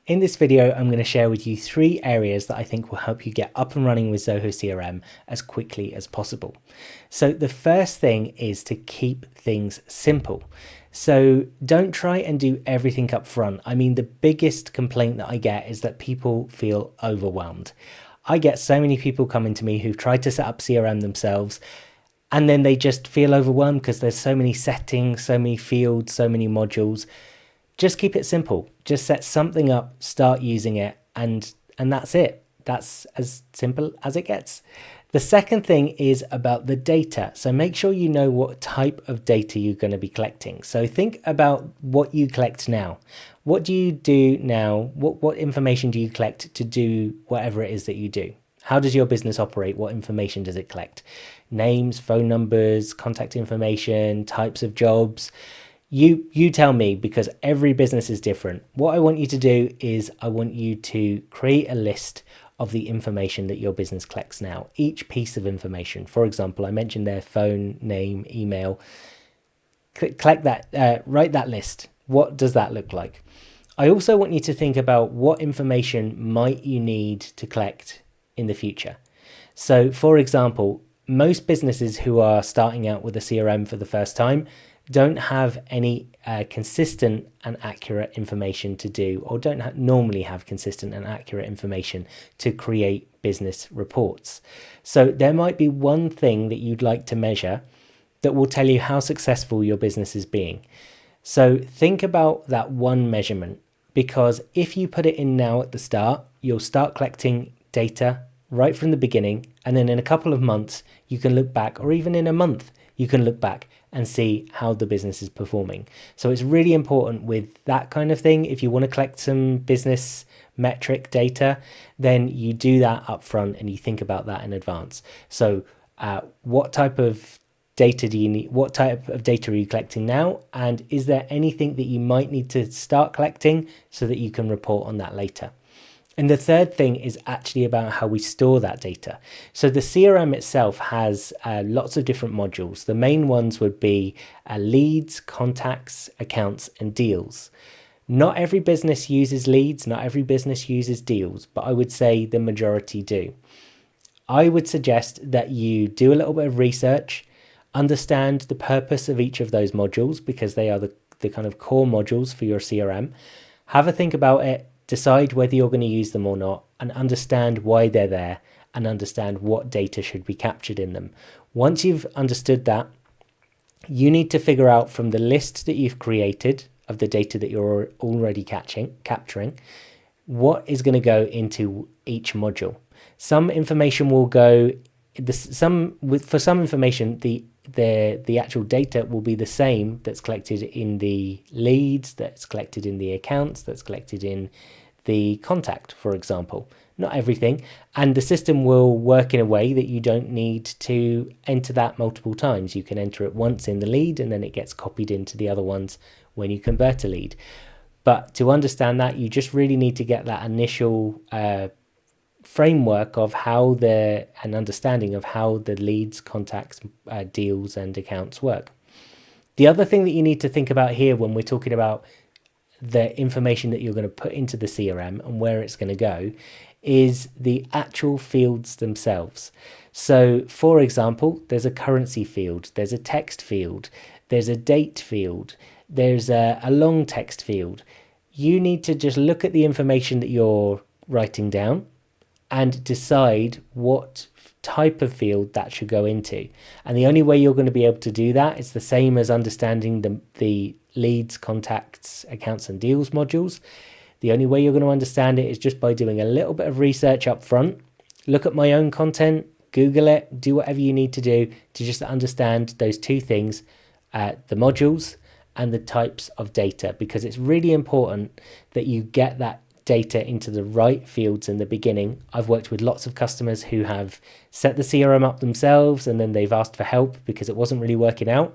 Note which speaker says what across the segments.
Speaker 1: In this video, I'm going to share with you 3 areas that I think will help you get up and running with Zoho CRM as quickly as possible. So the first thing is to keep things simple. So don't try and do everything up front. I mean, the biggest complaint that I get is that people feel overwhelmed. I get so many people coming to me who've tried to set up CRM themselves, and then they just feel overwhelmed because there's so many settings, so many fields, so many modules. Just keep it simple. Just set something up, start using it, and that's it. That's as simple as it gets. The second thing is about the data. So make sure you know what type of data you're going to be collecting. So think about what you collect now. What do you do now? What information do you collect to do whatever it is that you do? How does your business operate? What information does it collect? Names, phone numbers, contact information, types of jobs. You tell me, because every business is different. What I want you to do is I want you to create a list of the information that your business collects now, each piece of information. For example, I mentioned their phone, name, email. Collect that, write that list. What does that look like? I also want you to think about what information might you need to collect in the future. So for example, most businesses who are starting out with a CRM for the first time don't have any consistent and accurate information to do, or don't normally have consistent and accurate information to create business reports. So there might be one thing that you'd like to measure that will tell you how successful your business is being. So think about that one measurement, because if you put it in now at the start, you'll start collecting data right from the beginning, and then in a couple of months you can look back, or even in a month you can look back and see how the business is performing. So it's really important with that kind of thing. If you want to collect some business metric data, then you do that up front and you think about that in advance. So what type of data do you need? What type of data are you collecting now? And is there anything that you might need to start collecting so that you can report on that later? And the third thing is actually about how we store that data. So the CRM itself has lots of different modules. The main ones would be leads, contacts, accounts, and deals. Not every business uses leads, not every business uses deals, but I would say the majority do. I would suggest that you do a little bit of research, understand the purpose of each of those modules, because they are the kind of core modules for your CRM. Have a think about it. Decide whether you're going to use them or not, and understand why they're there, and understand what data should be captured in them. Once you've understood that, you need to figure out from the list that you've created of the data that you're already capturing, what is going to go into each module. Some information will go, for some information, the actual data will be the same that's collected in the leads, that's collected in the accounts, that's collected in the contact, for example. Not everything, and the system will work in a way that you don't need to enter that multiple times. You can enter it once in the lead, and then it gets copied into the other ones when you convert a lead. But to understand that, you just really need to get that initial framework of an understanding of how the leads, contacts, deals, and accounts work. The other thing that you need to think about here when we're talking about the information that you're going to put into the CRM and where it's going to go is the actual fields themselves. So for example, there's a currency field, there's a text field, there's a date field, there's a long text field. You need to just look at the information that you're writing down and decide what type of field that should go into. And the only way you're going to be able to do that is the same as understanding the leads, contacts, accounts, and deals modules. The only way you're going to understand it is just by doing a little bit of research up front. Look at my own content, Google it, do whatever you need to do to just understand those two things, the modules and the types of data, because it's really important that you get that data into the right fields in the beginning. I've worked with lots of customers who have set the CRM up themselves and then they've asked for help because it wasn't really working out.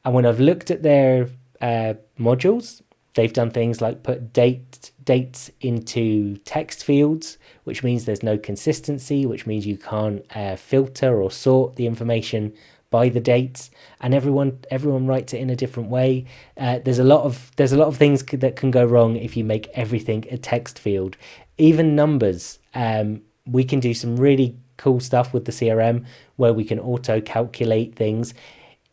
Speaker 1: And when I've looked at their modules, they've done things like put dates into text fields, which means there's no consistency, which means you can't filter or sort the information by the dates, and everyone writes it in a different way. There's a lot of things that can go wrong if you make everything a text field. Even numbers. We can do some really cool stuff with the CRM where we can auto calculate things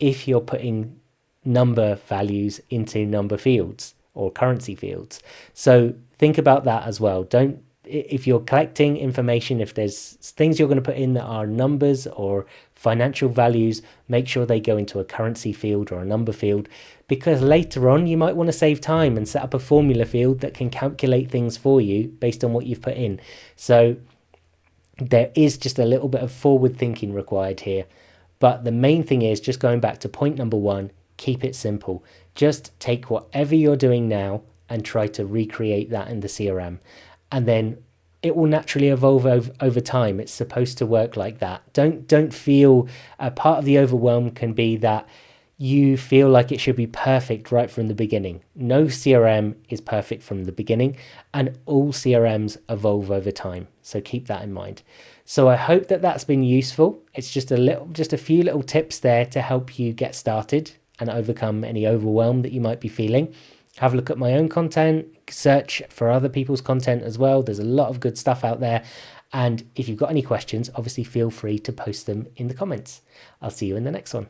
Speaker 1: if you're putting number values into number fields or currency fields. So think about that as well. Don't, if you're collecting information, if there's things you're going to put in that are numbers or financial values, make sure they go into a currency field or a number field, because later on you might want to save time and set up a formula field that can calculate things for you based on what you've put in. So there is just a little bit of forward thinking required here. But the main thing is, just going back to point number one, keep it simple. Just take whatever you're doing now and try to recreate that in the CRM. And then it will naturally evolve over time. It's supposed to work like that. Don't feel, a part of the overwhelm can be that you feel like it should be perfect right from the beginning. No CRM is perfect from the beginning, and all CRMs evolve over time. So keep that in mind. So I hope that that's been useful. It's just a few little tips there to help you get started and overcome any overwhelm that you might be feeling. Have a look at my own content, search for other people's content as well. There's a lot of good stuff out there. And if you've got any questions, obviously feel free to post them in the comments. I'll see you in the next one.